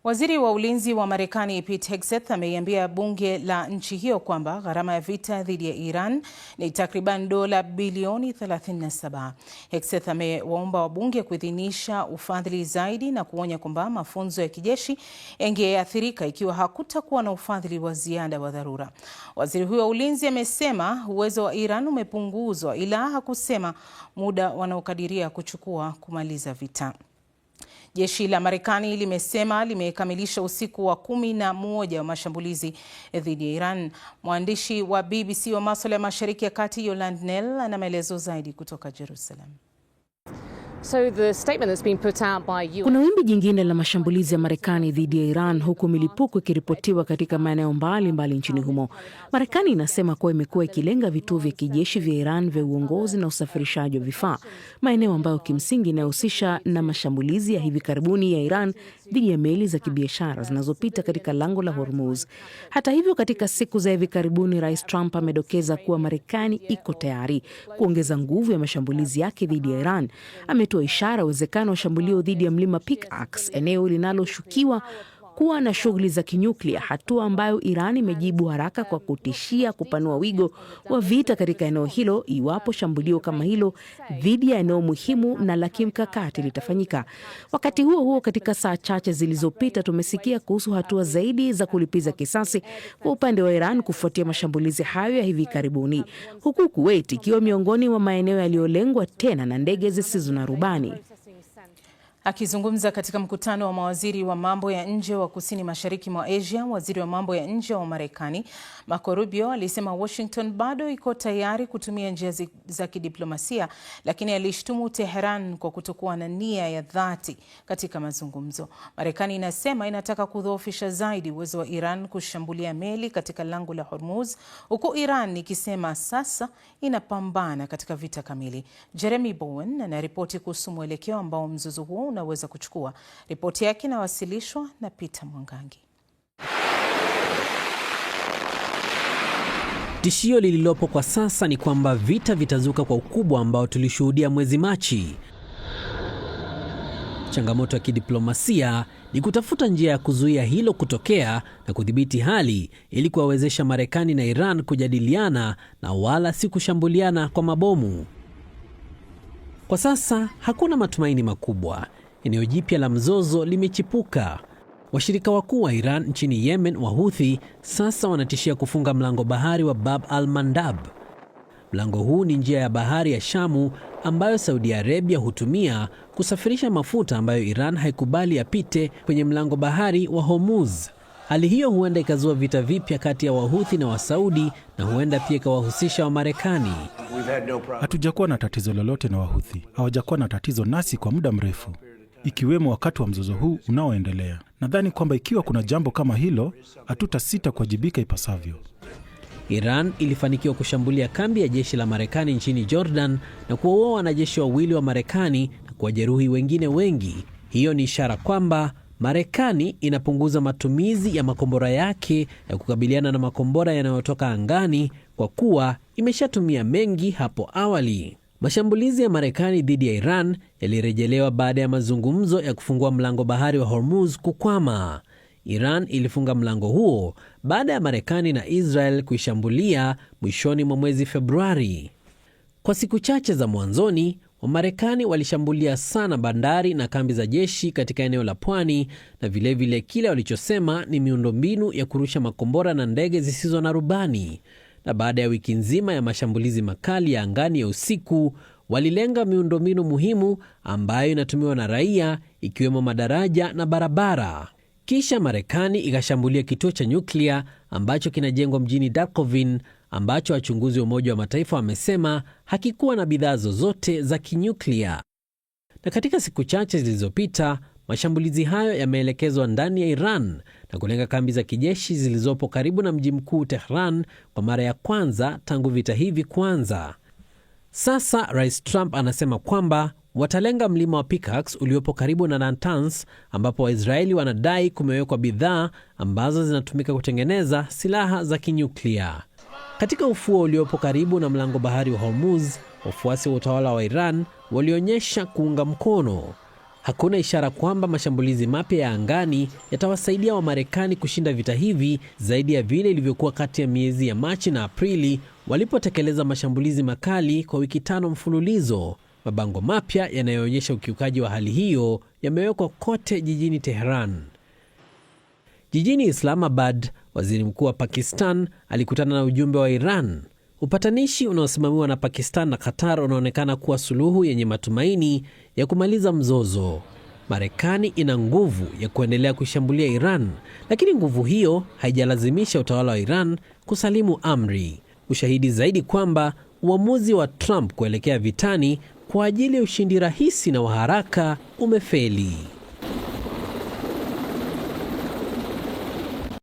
Waziri wa ulinzi wa Marekani Pete Hegseth ameiambia bunge la nchi hiyo kwamba gharama ya vita dhidi ya Iran ni takriban dola bilioni 37. Hegseth amewaomba wabunge kuidhinisha ufadhili zaidi na kuonya kwamba mafunzo ya kijeshi yangeathirika ikiwa hakutakuwa na ufadhili wa ziada wa dharura. Waziri huyo wa ulinzi amesema uwezo wa Iran umepunguzwa, ila hakusema muda wanaokadiria kuchukua kumaliza vita. Jeshi la Marekani limesema limekamilisha usiku wa 11 wa mashambulizi dhidi ya Iran. Mwandishi wa BBC wa masuala ya Mashariki ya Kati Yolande Knell ana maelezo zaidi kutoka Jerusalem. Kuna wimbi jingine la mashambulizi ya Marekani dhidi ya Iran, huku milipuko ikiripotiwa katika maeneo mbalimbali nchini humo. Marekani inasema kuwa imekuwa ikilenga vituo vya kijeshi vya Iran vya uongozi na usafirishaji wa vifaa, maeneo ambayo kimsingi inahusisha na mashambulizi ya hivi karibuni ya Iran dhidi ya meli za kibiashara zinazopita katika lango la Hormuz. Hata hivyo, katika siku za hivi karibuni, Rais Trump amedokeza kuwa Marekani iko tayari kuongeza nguvu ya mashambulizi yake dhidi ya Iran. Ametoa ishara ya uwezekano wa shambulio dhidi ya mlima Pickaxe, eneo linaloshukiwa kuwa na shughuli za kinyuklia, hatua ambayo Iran imejibu haraka kwa kutishia kupanua wigo wa vita katika eneo hilo iwapo shambulio kama hilo dhidi ya eneo muhimu na la kimkakati litafanyika. Wakati huo huo, katika saa chache zilizopita tumesikia kuhusu hatua zaidi za kulipiza kisasi kwa upande wa Iran kufuatia mashambulizi hayo ya hivi karibuni, huku Kuwait ikiwa miongoni mwa maeneo yaliyolengwa tena na ndege zisizo na rubani. Akizungumza katika mkutano wa mawaziri wa mambo ya nje wa kusini mashariki mwa Asia, waziri wa mambo ya nje wa Marekani Marco Rubio alisema Washington bado iko tayari kutumia njia za kidiplomasia, lakini alishtumu Tehran kwa kutokuwa na nia ya dhati katika mazungumzo. Marekani inasema inataka kudhoofisha zaidi uwezo wa Iran kushambulia meli katika lango la Hormuz, huku Iran ikisema sasa inapambana katika vita kamili. Jeremy Bowen anaripoti kuhusu mwelekeo ambao mzozo huo unaweza kuchukua. Ripoti yake inawasilishwa na Peter Mwangangi. Tishio lililopo kwa sasa ni kwamba vita vitazuka kwa ukubwa ambao tulishuhudia mwezi Machi. Changamoto ya kidiplomasia ni kutafuta njia ya kuzuia hilo kutokea na kudhibiti hali ili kuwawezesha Marekani na Iran kujadiliana na wala si kushambuliana kwa mabomu. Kwa sasa hakuna matumaini makubwa. Eneo jipya la mzozo limechipuka. Washirika wakuu wa Iran nchini Yemen, Wahuthi, sasa wanatishia kufunga mlango bahari wa Bab al-Mandab. Mlango huu ni njia ya bahari ya Shamu ambayo Saudi Arabia hutumia kusafirisha mafuta ambayo Iran haikubali yapite kwenye mlango bahari wa Hormuz. Hali hiyo huenda ikazua vita vipya kati ya Wahuthi na Wasaudi na huenda pia ikawahusisha wa Marekani. Hatujakuwa na tatizo lolote na Wahuthi. Hawajakuwa na tatizo nasi kwa muda mrefu, ikiwemo wakati wa mzozo huu unaoendelea. Nadhani kwamba ikiwa kuna jambo kama hilo, hatutasita kuwajibika ipasavyo. Iran ilifanikiwa kushambulia kambi ya jeshi la Marekani nchini Jordan na kuwaua wanajeshi wawili wa Marekani na kuwajeruhi wengine wengi. Hiyo ni ishara kwamba Marekani inapunguza matumizi ya makombora yake ya kukabiliana na makombora yanayotoka angani kwa kuwa imeshatumia mengi hapo awali. Mashambulizi ya Marekani dhidi ya Iran yalirejelewa baada ya mazungumzo ya kufungua mlango bahari wa Hormuz kukwama. Iran ilifunga mlango huo baada ya Marekani na Israel kuishambulia mwishoni mwa mwezi Februari. Kwa siku chache za mwanzoni, Wamarekani walishambulia sana bandari na kambi za jeshi katika eneo la pwani na vilevile kile walichosema ni miundombinu ya kurusha makombora na ndege zisizo na rubani. Na baada ya wiki nzima ya mashambulizi makali ya angani ya usiku, walilenga miundombinu muhimu ambayo inatumiwa na raia, ikiwemo madaraja na barabara. Kisha Marekani ikashambulia kituo cha nyuklia ambacho kinajengwa mjini Darkovin, ambacho wachunguzi wa Umoja wa Mataifa wamesema hakikuwa na bidhaa zozote za kinyuklia. Na katika siku chache zilizopita, mashambulizi hayo yameelekezwa ndani ya Iran na kulenga kambi za kijeshi zilizopo karibu na mji mkuu Tehran kwa mara ya kwanza tangu vita hivi kuanza. Sasa Rais Trump anasema kwamba watalenga mlima wa Pickaxe uliopo karibu na Natanz, ambapo Waisraeli wanadai kumewekwa bidhaa ambazo zinatumika kutengeneza silaha za kinyuklia. Katika ufuo uliopo karibu na mlango bahari wa Hormuz, wafuasi wa utawala wa Iran walionyesha kuunga mkono. Hakuna ishara kwamba mashambulizi mapya ya angani yatawasaidia Wamarekani kushinda vita hivi zaidi ya vile ilivyokuwa kati ya miezi ya Machi na Aprili walipotekeleza mashambulizi makali kwa wiki 5 mfululizo. Mabango mapya yanayoonyesha ukiukaji wa hali hiyo yamewekwa kote jijini Tehran. Jijini Islamabad, waziri mkuu wa Pakistan alikutana na ujumbe wa Iran. Upatanishi unaosimamiwa na Pakistan na Qatar unaonekana kuwa suluhu yenye matumaini ya kumaliza mzozo. Marekani ina nguvu ya kuendelea kuishambulia Iran, lakini nguvu hiyo haijalazimisha utawala wa Iran kusalimu amri. Ushahidi zaidi kwamba uamuzi wa Trump kuelekea vitani kwa ajili ya ushindi rahisi na wa haraka umefeli.